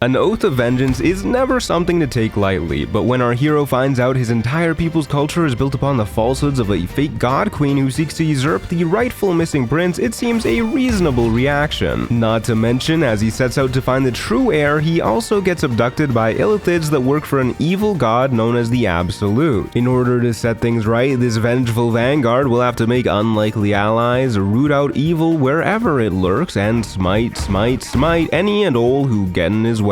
An oath of vengeance is never something to take lightly, but when our hero finds out his entire people's culture is built upon the falsehoods of a fake god queen who seeks to usurp the rightful missing prince, it seems a reasonable reaction. Not to mention, as he sets out to find the true heir, he also gets abducted by illithids that work for an evil god known as the Absolute. In order to set things right, this vengeful vanguard will have to make unlikely allies, root out evil wherever it lurks, and smite any and all who get in his way.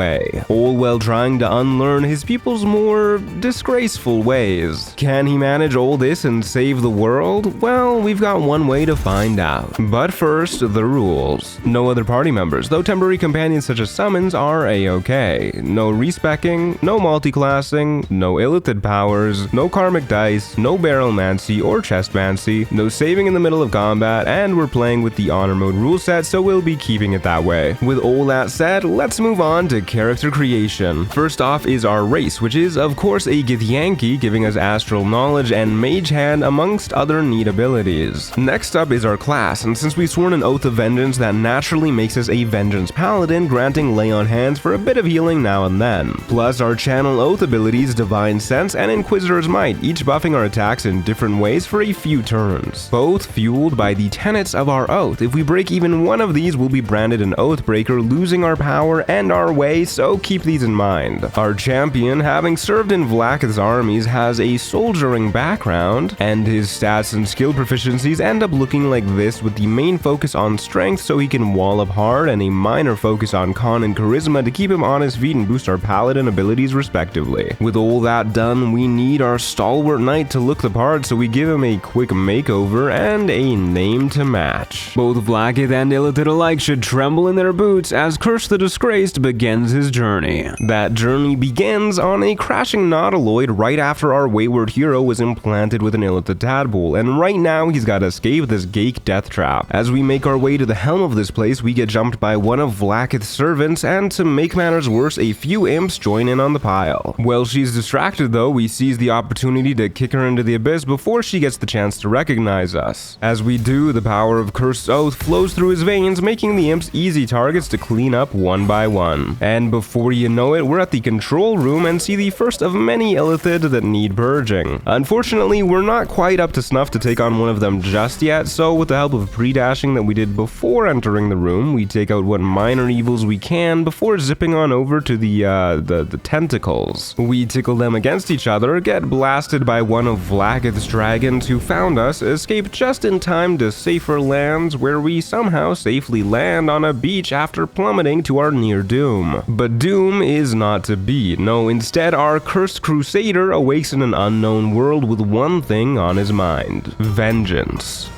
All while trying to unlearn his people's more disgraceful ways. Can he manage all this and save the world? Well, we've got one way to find out. But first, the rules. No other party members, though temporary companions such as summons are a-okay. No respecking, no multiclassing, no illithid powers, no karmic dice, no barrelmancy or chestmancy, no saving in the middle of combat, and we're playing with the honor mode rule set, so we'll be keeping it that way. With all that said, let's move on to character creation. First off is our race, which is of course a Githyanki, giving us astral knowledge and mage hand amongst other neat abilities. Next up is our class, and since we've sworn an oath of vengeance, that naturally makes us a vengeance paladin, granting lay on hands for a bit of healing now and then. Plus our channel oath abilities, divine sense and inquisitor's might, each buffing our attacks in different ways for a few turns. Both fueled by the tenets of our oath. If we break even one of these, we'll be branded an oath breaker, losing our power and our way, so keep these in mind. Our champion, having served in Vlaakith's armies, has a soldiering background, and his stats and skill proficiencies end up looking like this, with the main focus on strength so he can wall up hard, and a minor focus on con and charisma to keep him on his feet and boost our paladin abilities respectively. With all that done, we need our stalwart knight to look the part, so we give him a quick makeover and a name to match. Both Vlaakith and Illithid alike should tremble in their boots as Curse the Disgraced begins his journey. That journey begins on a crashing nautiloid right after our wayward hero was implanted with an illithid tadpole, and right now he's got to escape this Gaik death trap. As we make our way to the helm of this place, we get jumped by one of Vlaakith's servants, and to make matters worse, a few imps join in on the pile. While she's distracted though, we seize the opportunity to kick her into the abyss before she gets the chance to recognize us. As we do, the power of Cursed Oath flows through his veins, making the imps easy targets to clean up one by one. And before you know it, we're at the control room and see the first of many illithid that need purging. Unfortunately, we're not quite up to snuff to take on one of them just yet, so with the help of pre-dashing that we did before entering the room, we take out what minor evils we can before zipping on over to the tentacles. We tickle them against each other, get blasted by one of Vlaakith's dragons who found us, escape just in time to safer lands, where we somehow safely land on a beach after plummeting to our near doom. But doom is not to be. No, instead our cursed crusader awakes in an unknown world with one thing on his mind: vengeance.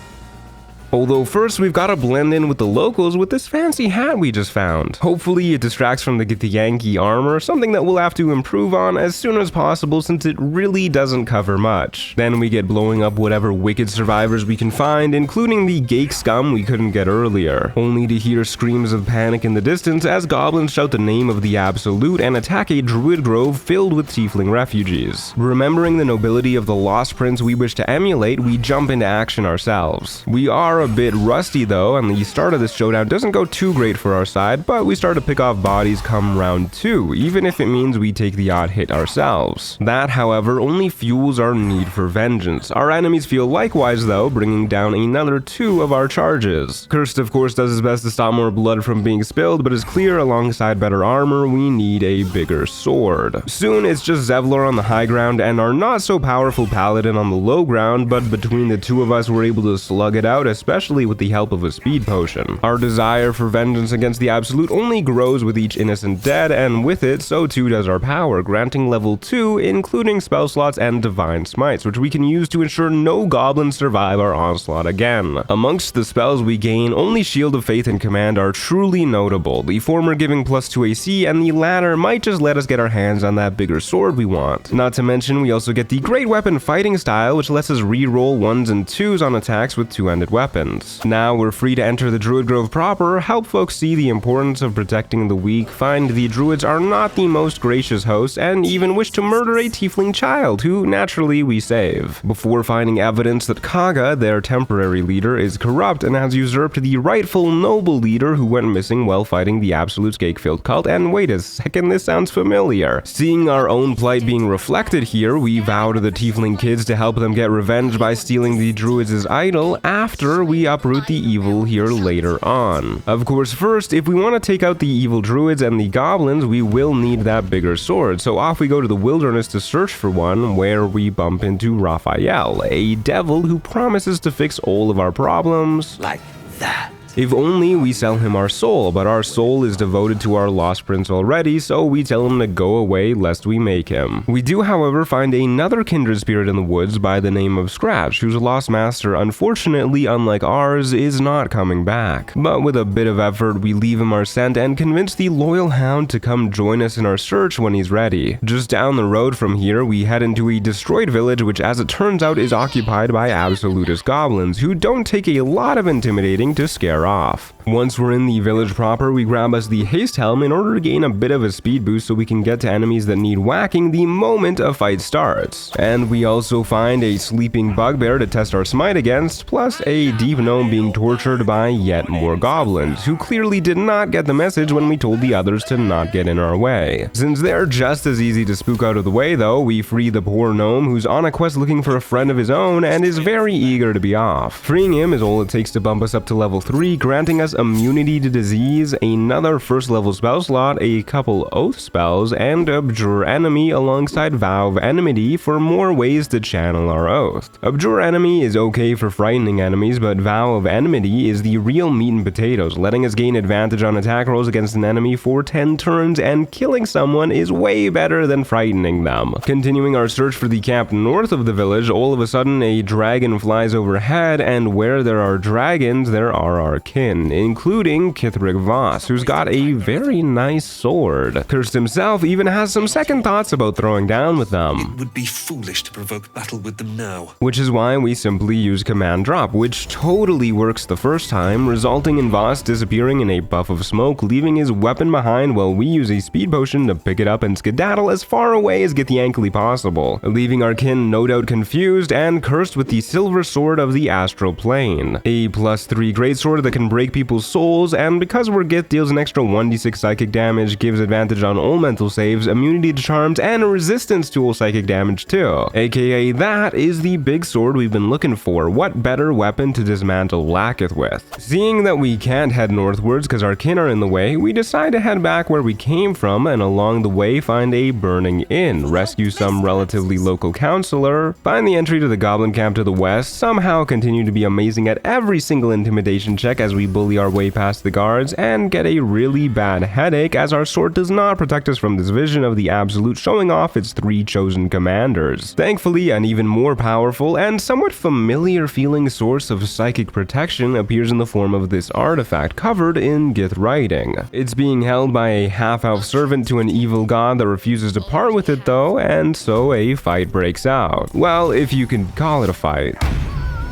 Although first we've got to blend in with the locals with this fancy hat we just found. Hopefully it distracts from the Githyanki armor, something that we'll have to improve on as soon as possible since it really doesn't cover much. Then we get blowing up whatever wicked survivors we can find, including the Gaik scum we couldn't get earlier, only to hear screams of panic in the distance as goblins shout the name of the Absolute and attack a druid grove filled with tiefling refugees. Remembering the nobility of the lost prince we wish to emulate, we jump into action ourselves. We are a bit rusty though, and the start of this showdown doesn't go too great for our side, but we start to pick off bodies come round 2, even if it means we take the odd hit ourselves. That, however, only fuels our need for vengeance. Our enemies feel likewise though, bringing down another 2 of our charges. Cursed of course does his best to stop more blood from being spilled, but it's clear alongside better armor we need a bigger sword. Soon it's just Zevlor on the high ground and our not so powerful paladin on the low ground, but between the two of us we're able to slug it out, especially with the help of a speed potion. Our desire for vengeance against the Absolute only grows with each innocent dead, and with it, so too does our power, granting level 2, including spell slots and divine smites, which we can use to ensure no goblins survive our onslaught again. Amongst the spells we gain, only Shield of Faith and Command are truly notable, the former giving +2 AC, and the latter might just let us get our hands on that bigger sword we want. Not to mention, we also get the Great Weapon Fighting Style, which lets us re-roll 1s and 2s on attacks with two-handed weapons. weapons. Now we're free to enter the Druid Grove proper, help folks see the importance of protecting the weak, find the Druids are not the most gracious hosts, and even wish to murder a tiefling child, who naturally we save. Before finding evidence that Kaga, their temporary leader, is corrupt and has usurped the rightful noble leader who went missing while fighting the Absolute Skakefield cult. And wait a second, this sounds familiar. Seeing our own plight being reflected here, we vow to the tiefling kids to help them get revenge by stealing the Druids' idol after we uproot the evil here later on. Of course, first, if we want to take out the evil Druids and the goblins, we will need that bigger sword, so off we go to the wilderness to search for one, where we bump into Raphael, a devil who promises to fix all of our problems Like that. if only we sell him our soul, but our soul is devoted to our lost prince already, so we tell him to go away lest we make him. We do, however, find another kindred spirit in the woods by the name of Scratch, whose lost master, unfortunately, unlike ours, is not coming back. But with a bit of effort, we leave him our scent and convince the loyal hound to come join us in our search when he's ready. Just down the road from here, we head into a destroyed village, which as it turns out is occupied by absolutist goblins, who don't take a lot of intimidating to scare off. Once we're in the village proper, we grab us the Haste Helm in order to gain a bit of a speed boost so we can get to enemies that need whacking the moment a fight starts. And we also find a sleeping bugbear to test our smite against, plus a deep gnome being tortured by yet more goblins, who clearly did not get the message when we told the others to not get in our way. Since they're just as easy to spook out of the way though, we free the poor gnome who's on a quest looking for a friend of his own and is very eager to be off. Freeing him is all it takes to bump us up to level 3, granting us immunity to disease, another first level spell slot, a couple oath spells, and Abjure Enemy alongside Vow of Enmity for more ways to channel our oath. Abjure Enemy is okay for frightening enemies, but Vow of Enmity is the real meat and potatoes, letting us gain advantage on attack rolls against an enemy for 10 turns, and killing someone is way better than frightening them. Continuing our search for the camp north of the village, all of a sudden a dragon flies overhead, and where there are dragons, there are our kin, including Kithrig Voss, who's got a very nice sword. Kirst himself even has some second thoughts about throwing down with them. It would be foolish to provoke battle with them now. Which is why we simply use command drop, which totally works the first time, resulting in Voss disappearing in a puff of smoke, leaving his weapon behind while we use a speed potion to pick it up and skedaddle as far away as Githyankly possible, leaving our kin no doubt confused and cursed with the silver sword of the astral plane. A +3 greatsword that can break people's souls, and because we're Gith deals an extra 1d6 psychic damage, gives advantage on all mental saves, immunity to charms, and resistance to all psychic damage too. AKA that is the big sword we've been looking for. What better weapon to dismantle Lakith with? Seeing that we can't head northwards because our kin are in the way, we decide to head back where we came from and along the way find a burning inn, rescue some relatively local counselor, find the entry to the goblin camp to the west, somehow continue to be amazing at every single intimidation check as we bully our way past the guards, and get a really bad headache as our sword does not protect us from this vision of the Absolute showing off its 3 chosen commanders. Thankfully, an even more powerful and somewhat familiar feeling source of psychic protection appears in the form of this artifact covered in Gith writing. It's being held by a half-elf servant to an evil god that refuses to part with it though, and so a fight breaks out. Well, if you can call it a fight.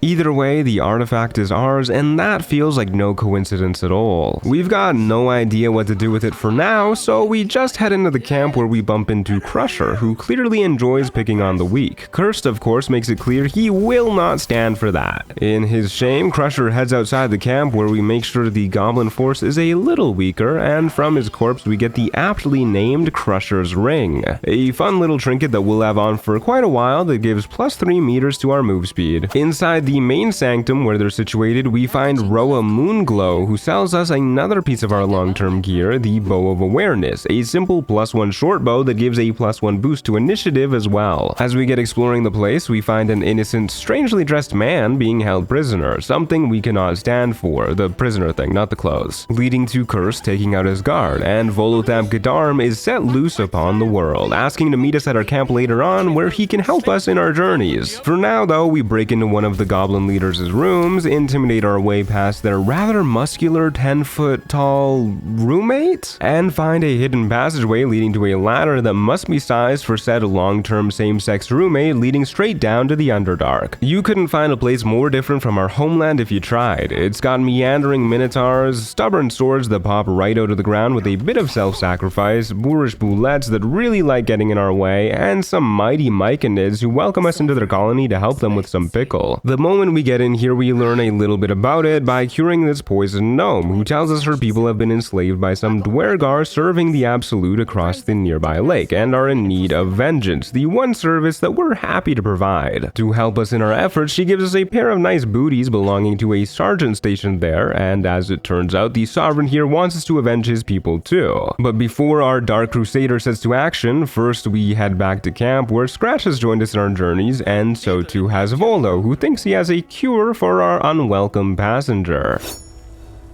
Either way, the artifact is ours, and that feels like no coincidence at all. We've got no idea what to do with it for now, so we just head into the camp where we bump into Crusher, who clearly enjoys picking on the weak. Cursed, of course, makes it clear he will not stand for that. In his shame, Crusher heads outside the camp where we make sure the goblin force is a little weaker, and from his corpse we get the aptly named Crusher's Ring, a fun little trinket that we'll have on for quite a while that gives +3 meters to our move speed. Inside the main sanctum where they're situated, we find Roa Moonglow, who sells us another piece of our long-term gear, the Bow of Awareness, a simple +1 short bow that gives a +1 boost to initiative as well. As we get exploring the place, we find an innocent, strangely dressed man being held prisoner, something we cannot stand for, the prisoner thing, not the clothes, leading to Curse taking out his guard, and Volothab Gedarm is set loose upon the world, asking to meet us at our camp later on where he can help us in our journeys. For now though, we break into one of the goblin leaders' rooms, intimidate our way past their rather muscular 10-foot tall roommate, and find a hidden passageway leading to a ladder that must be sized for said long-term same-sex roommate leading straight down to the Underdark. You couldn't find a place more different from our homeland if you tried. It's got meandering minotaurs, stubborn swords that pop right out of the ground with a bit of self-sacrifice, boorish boulettes that really like getting in our way, and some mighty myconids who welcome us into their colony to help them with some pickle. The moment we get in here, we learn a little bit about it by curing this poisoned gnome, who tells us her people have been enslaved by some Dwergar serving the Absolute across the nearby lake, and are in need of vengeance, the one service that we're happy to provide. To help us in our efforts, she gives us a pair of nice booties belonging to a sergeant stationed there, and as it turns out, the Sovereign here wants us to avenge his people too. But before our Dark Crusader sets to action, first we head back to camp where Scratch has joined us in our journeys, and so too has Volo, who thinks he has a cure for our unwelcome passenger.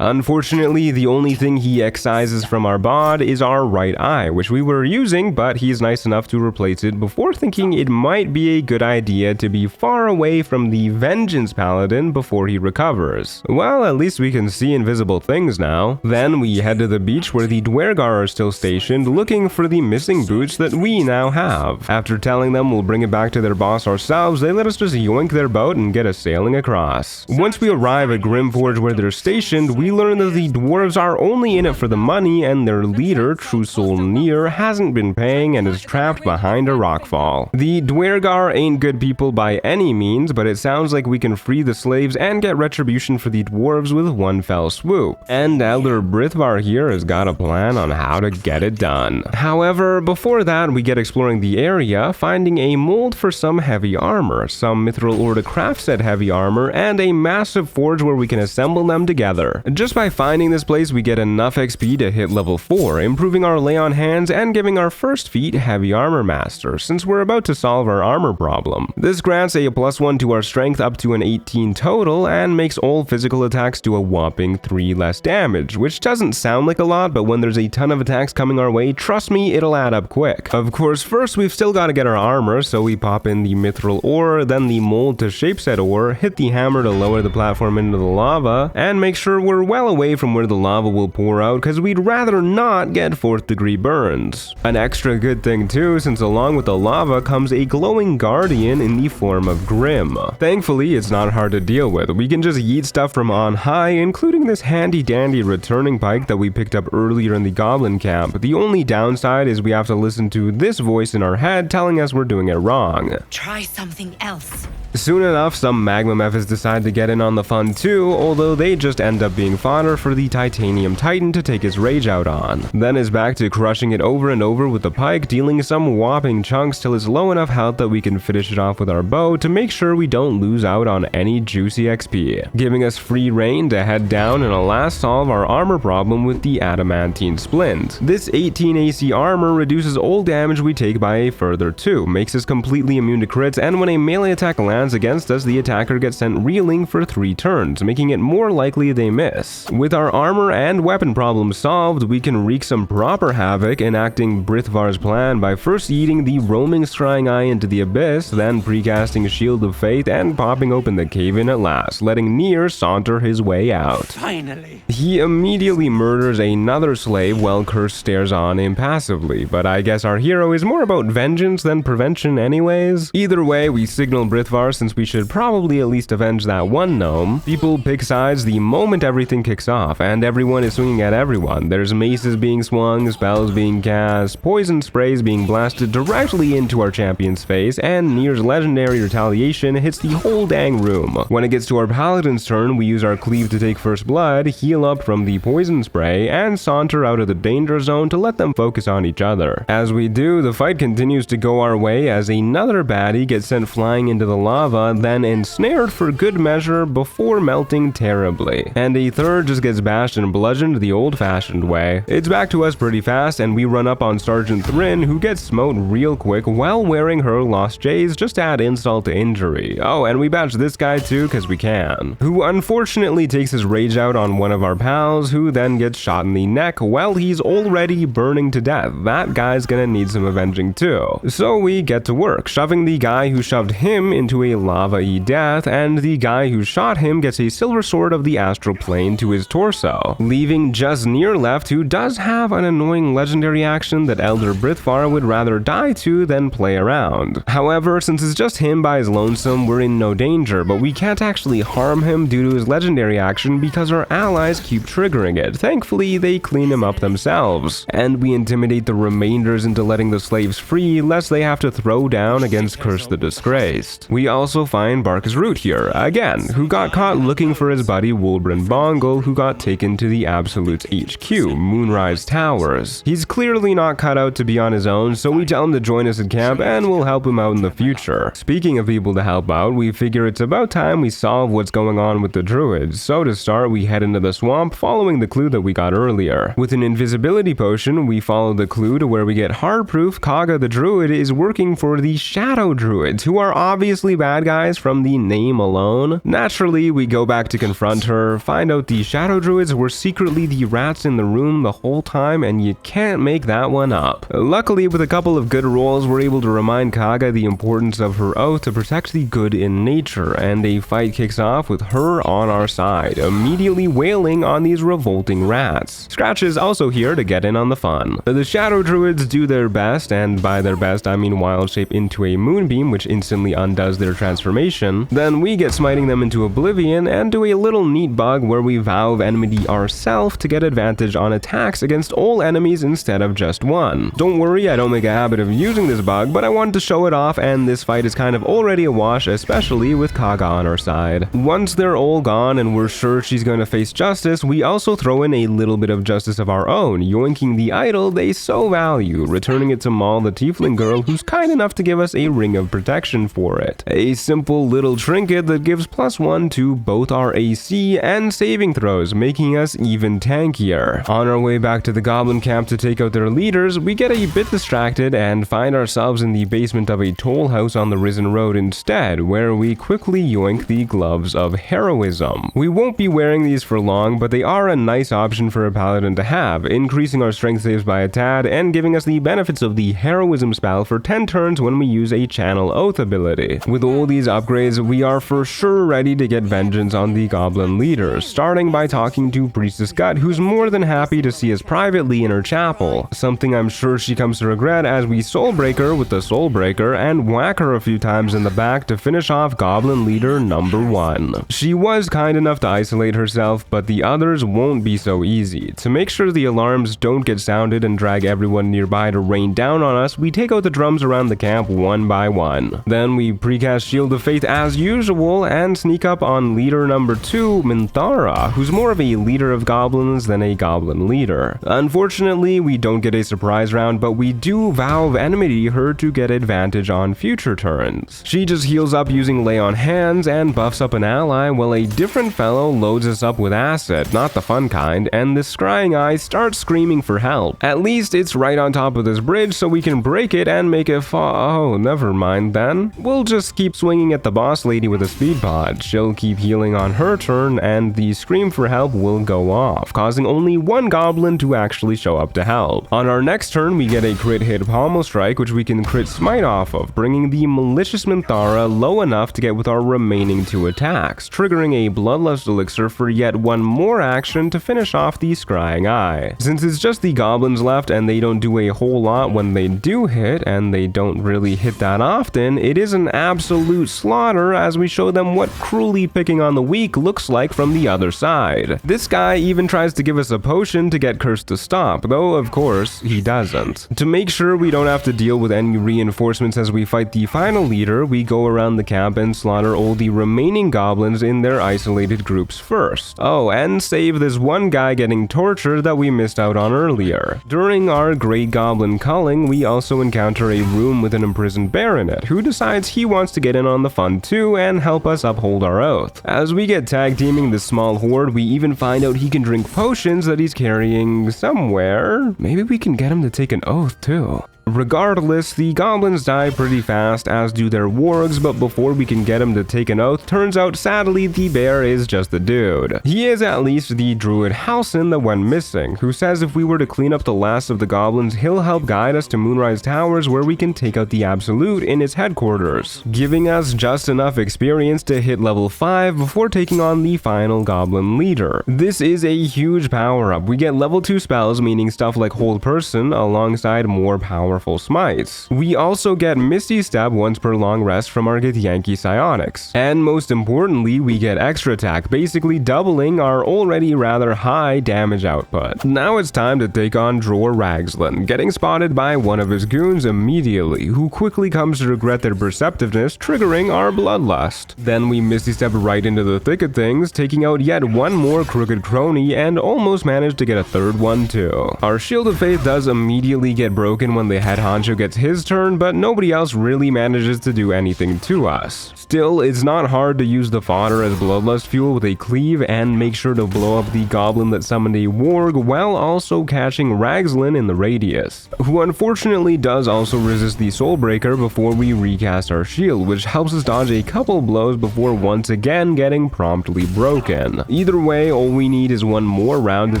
Unfortunately, the only thing he excises from our bod is our right eye, which we were using, but he's nice enough to replace it before thinking it might be a good idea to be far away from the Vengeance Paladin before he recovers. Well, at least we can see invisible things now. Then we head to the beach where the Dwergar are still stationed, looking for the missing boots that we now have. After telling them we'll bring it back to their boss ourselves, they let us just yoink their boat and get us sailing across. Once we arrive at Grimforge where they're stationed, we learn that the dwarves are only in it for the money, and their leader, Trusolnir, hasn't been paying and is trapped behind a rockfall. The Dwergar ain't good people by any means, but it sounds like we can free the slaves and get retribution for the dwarves with one fell swoop. And Elder Brithvar here has got a plan on how to get it done. However, before that, we get exploring the area, finding a mold for some heavy armor, some mithril ore to craft said heavy armor, and a massive forge where we can assemble them together. Just by finding this place, we get enough XP to hit level 4, improving our lay on hands and giving our first feat Heavy Armor Master, since we're about to solve our armor problem. This grants a +1 to our strength up to an 18 total, and makes all physical attacks do a whopping 3 less damage, which doesn't sound like a lot, but when there's a ton of attacks coming our way, trust me, it'll add up quick. Of course, first we've still got to get our armor, so we pop in the mithril ore, then the mold to shapeset ore, hit the hammer to lower the platform into the lava, and make sure we're well away from where the lava will pour out, because we'd rather not get 4th degree burns. An extra good thing too, since along with the lava comes a glowing guardian in the form of Grim. Thankfully, it's not hard to deal with. We can just yeet stuff from on high, including this handy dandy returning pike that we picked up earlier in the goblin camp. The only downside is we have to listen to this voice in our head telling us we're doing it wrong. Try something else. Soon enough, some magma mephits decide to get in on the fun too, although they just end up being fodder for the titanium titan to take his rage out on. Then is back to crushing it over and over with the pike, dealing some whopping chunks till it's low enough health that we can finish it off with our bow to make sure we don't lose out on any juicy XP, giving us free reign to head down and alas solve our armor problem with the Adamantine Splint. This 18 AC armor reduces all damage we take by a further 2, makes us completely immune to crits, and when a melee attack lands against us, the attacker gets sent reeling for 3 turns, making it more likely they miss. With our armor and weapon problem solved, we can wreak some proper havoc, enacting Brithvar's plan by first eating the roaming scrying eye into the abyss, then precasting Shield of Faith and popping open the cave-in at last, letting Nier saunter his way out. Finally. He immediately murders another slave while Curse stares on impassively, but I guess our hero is more about vengeance than prevention anyways. Either way, we signal Brithvar since we should probably at least avenge that one gnome. People pick sides the moment everything kicks off, and everyone is swinging at everyone. There's maces being swung, spells being cast, poison sprays being blasted directly into our champion's face, and Nier's legendary retaliation hits the whole dang room. When it gets to our paladin's turn, we use our cleave to take first blood, heal up from the poison spray, and saunter out of the danger zone to let them focus on each other. As we do, the fight continues to go our way as another baddie gets sent flying into the lava, then ensnared for good measure before melting terribly. And a third just gets bashed and bludgeoned the old-fashioned way. It's back to us pretty fast, and we run up on Sergeant Thrin, who gets smote real quick while wearing her Lost Jays just to add insult to injury. Oh, and we batch this guy too, cause we can. Who unfortunately takes his rage out on one of our pals, who then gets shot in the neck while he's already burning to death. That guy's gonna need some avenging too. So we get to work, shoving the guy who shoved him into a a lava-y death, and the guy who shot him gets a silver sword of the astral plane to his torso, leaving just Near left, who does have an annoying legendary action that Elder Brithvar would rather die to than play around. However, since it's just him by his lonesome, we're in no danger, but we can't actually harm him due to his legendary action because our allies keep triggering it. Thankfully, they clean him up themselves, and we intimidate the remainders into letting the slaves free lest they have to throw down against Curse the Disgraced. We also find Bark's Root here, again, who got caught looking for his buddy Wulbren Bongle, who got taken to the Absolute's HQ, Moonrise Towers. He's clearly not cut out to be on his own, so we tell him to join us at camp and we'll help him out in the future. Speaking of people to help out, we figure it's about time we solve what's going on with the druids, so to start we head into the swamp following the clue that we got earlier. With an invisibility potion, we follow the clue to where we get hard proof Kaga the druid is working for the shadow druids, who are obviously bad guys from the name alone. Naturally, we go back to confront her, find out the shadow druids were secretly the rats in the room the whole time, and you can't make that one up. Luckily, with a couple of good rolls, we're able to remind Kaga the importance of her oath to protect the good in nature, and a fight kicks off with her on our side, immediately wailing on these revolting rats. Scratch is also here to get in on the fun. The shadow druids do their best, and by their best I mean wild shape into a moonbeam, which instantly undoes their transformation. Then we get smiting them into oblivion and do a little neat bug where we vow enmity ourselves to get advantage on attacks against all enemies instead of just one. Don't worry, I don't make a habit of using this bug, but I wanted to show it off, and this fight is kind of already a wash, especially with Kaga on our side. Once they're all gone and we're sure she's going to face justice, we also throw in a little bit of justice of our own, yoinking the idol they so value, returning it to Maul the tiefling girl, who's kind enough to give us a ring of protection for it. A simple little trinket that gives +1 to both our AC and saving throws, making us even tankier. On our way back to the goblin camp to take out their leaders, we get a bit distracted and find ourselves in the basement of a toll house on the Risen Road instead, where we quickly yoink the gloves of Heroism. We won't be wearing these for long, but they are a nice option for a paladin to have, increasing our strength saves by a tad and giving us the benefits of the Heroism spell for 10 turns when we use a Channel Oath ability. With all these upgrades, we are for sure ready to get vengeance on the goblin leaders, starting by talking to Priestess Gut, who's more than happy to see us privately in her chapel, something I'm sure she comes to regret as we soulbreak her with the Soulbreaker and whack her a few times in the back to finish off goblin leader number 1. She was kind enough to isolate herself, but the others won't be so easy. To make sure the alarms don't get sounded and drag everyone nearby to rain down on us, we take out the drums around the camp one by one. Then we precast Shield of Faith as usual and sneak up on leader number 2, Minthara, who's more of a leader of goblins than a goblin leader. Unfortunately, we don't get a surprise round, but we do vow of enmity her to get advantage on future turns. She just heals up using Lay on Hands and buffs up an ally, while a different fellow loads us up with acid, not the fun kind, and the scrying eye starts screaming for help. At least it's right on top of this bridge, so we can break it and make it fall. Oh, never mind then. We'll just keep swinging at the boss lady with a speed pod. She'll keep healing on her turn, and the scream for help will go off, causing only one goblin to actually show up to help. On our next turn, we get a crit hit pommel strike, which we can crit smite off of, bringing the malicious Minthara low enough to get with our remaining 2 attacks, triggering a bloodlust elixir for yet one more action to finish off the scrying eye. Since it's just the goblins left and they don't do a whole lot when they do hit, and they don't really hit that often, it is an absolute slaughter as we show them what cruelly picking on the weak looks like from the other side. This guy even tries to give us a potion to get Curse to stop, though of course he doesn't. To make sure we don't have to deal with any reinforcements as we fight the final leader, we go around the camp and slaughter all the remaining goblins in their isolated groups first. Oh, and save this one guy getting tortured that we missed out on earlier. During our Great Goblin Culling, we also encounter a room with an imprisoned bear in it, who decides he wants to get in on the fun too and help us uphold our oath. As we get tag teaming this small horde, we even find out he can drink potions that he's carrying somewhere. Maybe we can get him to take an oath too. Regardless, the goblins die pretty fast, as do their wargs, but before we can get him to take an oath, turns out sadly the bear is just a dude. He is at least the druid Halsin that went missing, who says if we were to clean up the last of the goblins, he'll help guide us to Moonrise Towers where we can take out the Absolute in its headquarters, giving us just enough experience to hit level 5 before taking on the final goblin leader. This is a huge power up. We get level 2 spells, meaning stuff like Hold Person, alongside more powerful smites. We also get Misty Step once per long rest from our Githyanki Psionics. And most importantly, we get extra attack, basically doubling our already rather high damage output. Now it's time to take on Dror Ragzlin, getting spotted by one of his goons immediately, who quickly comes to regret their perceptiveness, triggering our bloodlust. Then we Misty Step right into the thick of things, taking out yet one more crooked crony and almost managed to get a third one too. Our Shield of Faith does immediately get broken when the head honcho gets his turn, but nobody else really manages to do anything to us. Still, it's not hard to use the fodder as bloodlust fuel with a cleave and make sure to blow up the goblin that summoned a warg while also catching Ragzlin in the radius, who unfortunately does also resist the Soulbreaker before we recast our shield, which helps us dodge a couple blows before once again getting promptly broken. Either way, all we need is one more round to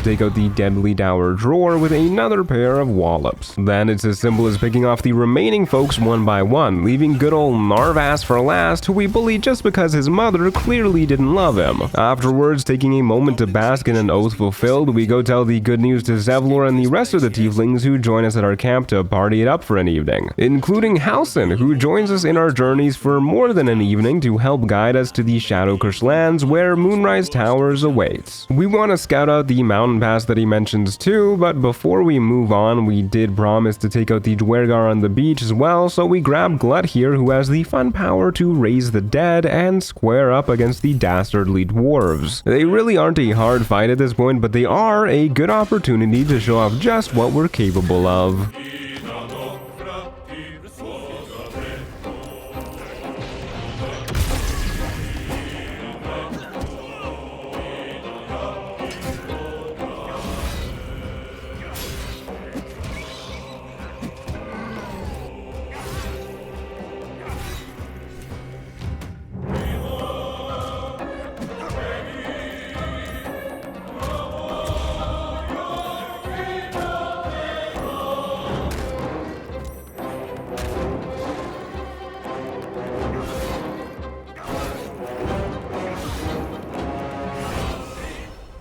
take out the deadly dour Dror with another pair of wallops. Then it's as simple as picking off the remaining folks one by one, leaving good old Narvas for last, who we bullied just because his mother clearly didn't love him. Afterwards, taking a moment to bask in an oath fulfilled, we go tell the good news to Zevlor and the rest of the tieflings who join us at our camp to party it up for an evening, including Halsin, who joins us in our journeys for more than an evening to help guide us to the Shadowcurse lands where Moonrise Towers awaits. We want to scout out the mountain pass that he mentions too, but before we move on, we did promise to take out the Dwergar on the beach as well, so we grab Glut here, who has the fun power to raise the dead and square up against the dastardly dwarves. They really aren't a hard fight at this point, but they are a good opportunity to show off just what we're capable of.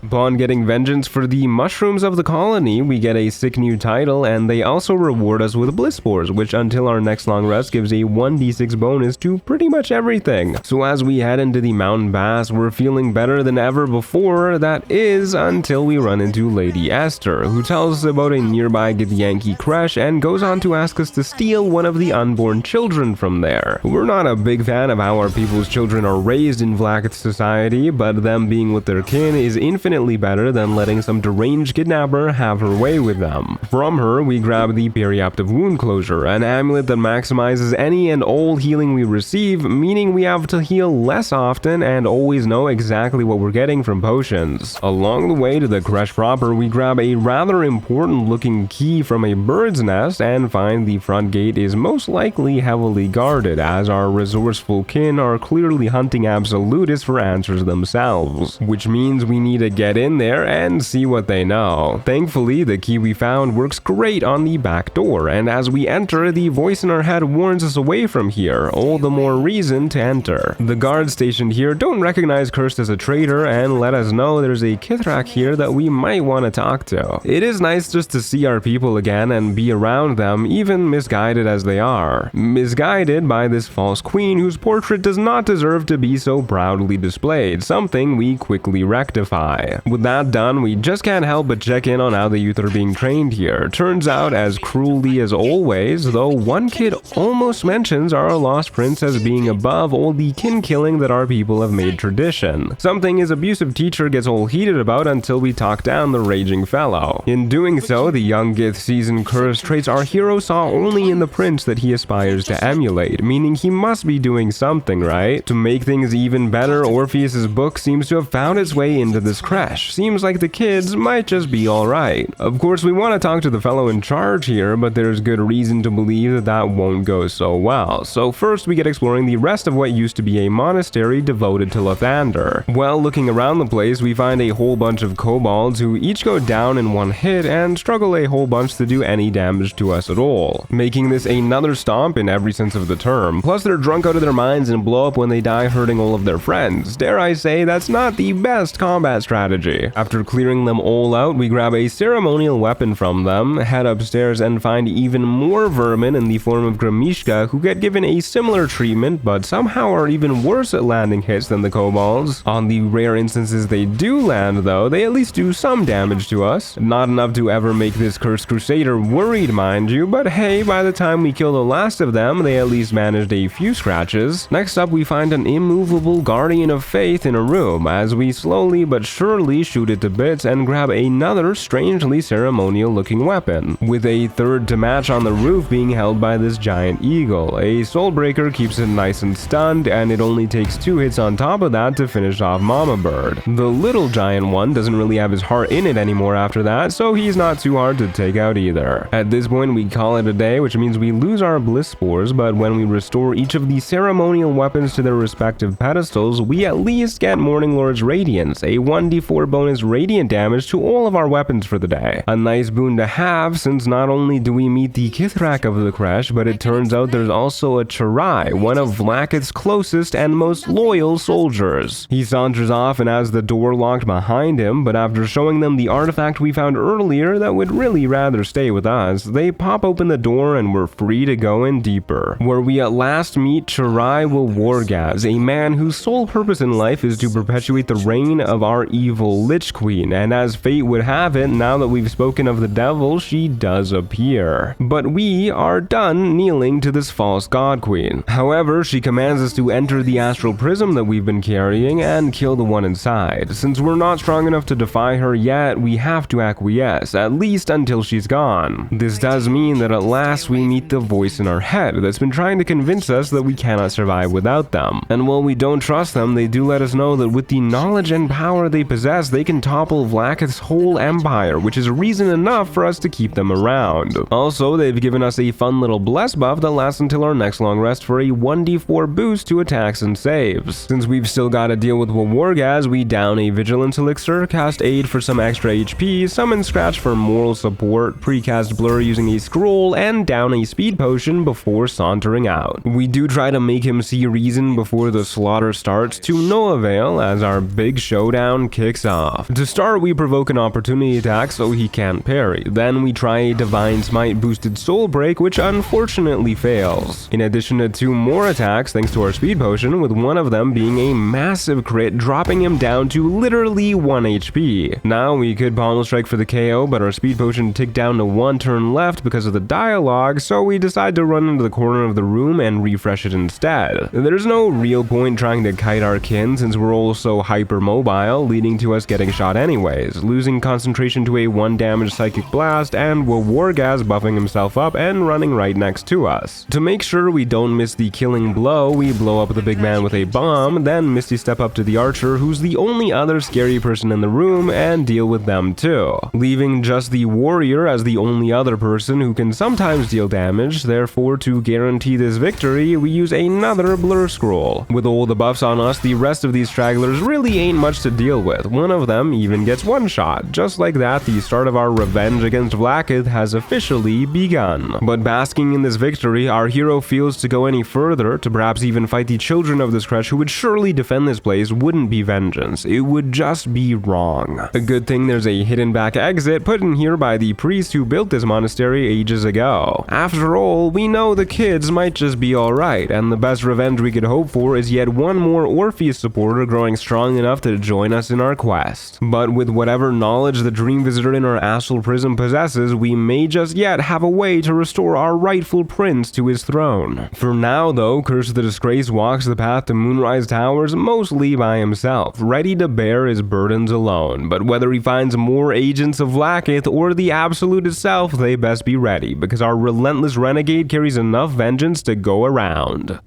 Upon getting vengeance for the mushrooms of the colony, we get a sick new title, and they also reward us with bliss spores, which until our next long rest gives a 1d6 bonus to pretty much everything. So as we head into the mountain pass, we're feeling better than ever before, that is, until we run into Lady Esther, who tells us about a nearby Githyanki creche and goes on to ask us to steal one of the unborn children from there. We're not a big fan of how our people's children are raised in Vlaakith society, but them being with their kin is infinitely better than letting some deranged kidnapper have her way with them. From her, we grab the Periapt of Wound Closure, an amulet that maximizes any and all healing we receive, meaning we have to heal less often and always know exactly what we're getting from potions. Along the way to the creche proper, we grab a rather important looking key from a bird's nest and find the front gate is most likely heavily guarded, as our resourceful kin are clearly hunting absolutists for answers themselves, which means we need to get in there and see what they know. Thankfully, the key we found works great on the back door, and as we enter, the voice in our head warns us away from here, all the more reason to enter. The guards stationed here don't recognize Cursed as a traitor and let us know there's a Kithrak here that we might want to talk to. It is nice just to see our people again and be around them, even misguided as they are. Misguided by this false queen whose portrait does not deserve to be so proudly displayed, something we quickly rectify. With that done, we just can't help but check in on how the youth are being trained here. Turns out, as cruelly as always, though one kid almost mentions our lost prince as being above all the kin killing that our people have made tradition. Something his abusive teacher gets all heated about until we talk down the raging fellow. In doing so, the young Gith sees and cursed traits our hero saw only in the prince that he aspires to emulate, meaning he must be doing something right. To make things even better, Orpheus's book seems to have found its way into this creche, crash. Seems like the kids might just be alright. Of course, we want to talk to the fellow in charge here, but there's good reason to believe that that won't go so well. So first we get exploring the rest of what used to be a monastery devoted to Lathander. Well, looking around the place, we find a whole bunch of kobolds who each go down in one hit and struggle a whole bunch to do any damage to us at all, making this another stomp in every sense of the term. Plus they're drunk out of their minds and blow up when they die, hurting all of their friends. Dare I say, that's not the best combat strategy. After clearing them all out, we grab a ceremonial weapon from them, head upstairs and find even more vermin in the form of Gramishka, who get given a similar treatment but somehow are even worse at landing hits than the kobolds. On the rare instances they do land though, they at least do some damage to us. Not enough to ever make this cursed crusader worried, mind you, but hey, by the time we kill the last of them, they at least managed a few scratches. Next up, we find an immovable guardian of faith in a room, as we slowly but surely shoot it to bits and grab another strangely ceremonial looking weapon, with a third to match on the roof being held by this giant eagle. A soulbreaker keeps it nice and stunned, and it only takes 2 hits on top of that to finish off Mama Bird. The little giant one doesn't really have his heart in it anymore after that, so he's not too hard to take out either. At this point we call it a day, which means we lose our bliss spores, but when we restore each of the ceremonial weapons to their respective pedestals, we at least get Morning Lord's Radiance, a 1d4 bonus radiant damage to all of our weapons for the day. A nice boon to have, since not only do we meet the Kithrak of the Kresh, but it turns out there's also a Chirai, one of Vlaakith's closest and most loyal soldiers. He saunters off and has the door locked behind him, but after showing them the artifact we found earlier that would really rather stay with us, they pop open the door and we're free to go in deeper, where we at last meet Chirai Wargaz, a man whose sole purpose in life is to perpetuate the reign of our evil Lich Queen, and as fate would have it, now that we've spoken of the devil, she does appear. But we are done kneeling to this false god queen. However, she commands us to enter the astral prism that we've been carrying and kill the one inside. Since we're not strong enough to defy her yet, we have to acquiesce, at least until she's gone. This does mean that at last we meet the voice in our head that's been trying to convince us that we cannot survive without them. And while we don't trust them, they do let us know that with the knowledge and power they possess, they can topple Vlaakith's whole empire, which is reason enough for us to keep them around. Also, they've given us a fun little bless buff that lasts until our next long rest for a 1d4 boost to attacks and saves. Since we've still got to deal with Wargaz, we down a vigilance elixir, cast aid for some extra HP, summon scratch for moral support, precast blur using a scroll, and down a speed potion before sauntering out. We do try to make him see reason before the slaughter starts, to no avail as our big showdown kicks off. To start, we provoke an opportunity attack so he can't parry. Then we try a Divine Smite boosted soul break, which unfortunately fails. In addition to 2 more attacks thanks to our speed potion, with one of them being a massive crit, dropping him down to literally 1 HP. Now we could pommel strike for the KO, but our speed potion ticked down to 1 turn left because of the dialogue, so we decide to run into the corner of the room and refresh it instead. There's no real point trying to kite our kin since we're all so hyper-mobile, leading to us getting shot anyways, losing concentration to a 1 damage psychic blast, and Wargaz buffing himself up and running right next to us. To make sure we don't miss the killing blow, we blow up the big man with a bomb, then Misty step up to the archer, who's the only other scary person in the room, and deal with them too, leaving just the warrior as the only other person who can sometimes deal damage. Therefore, to guarantee this victory, we use another blur scroll. With all the buffs on us, the rest of these stragglers really ain't much to deal with. One of them even gets 1 shot. Just like that, the start of our revenge against Vlaakith has officially begun. But basking in this victory, our hero feels to go any further, to perhaps even fight the children of this Kresh who would surely defend this place, wouldn't be vengeance. It would just be wrong. A good thing there's a hidden back exit put in here by the priest who built this monastery ages ago. After all, we know the kids might just be alright, and the best revenge we could hope for is yet one more Orpheus supporter growing strong enough to join us in our quest. But with whatever knowledge the Dream Visitor in our astral prism possesses, we may just yet have a way to restore our rightful prince to his throne. For now though, Curse of the Disgrace walks the path to Moonrise Towers mostly by himself, ready to bear his burdens alone. But whether he finds more agents of Vlaakith or the Absolute itself, they best be ready, because our relentless renegade carries enough vengeance to go around.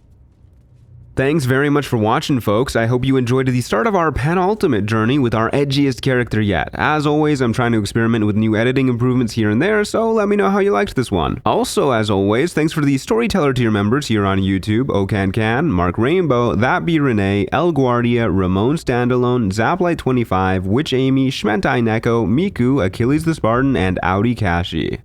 Thanks very much for watching, folks. I hope you enjoyed the start of our penultimate journey with our edgiest character yet. As always, I'm trying to experiment with new editing improvements here and there, so let me know how you liked this one. Also, as always, thanks for the Storyteller tier members here on YouTube: OCanCan, Mark Rainbow, That Be Renee, El Guardia, Ramon Standalone, Zaplight25, Witch Amy, Shmentai Neko, Miku, Achilles the Spartan, and Audi Kashi.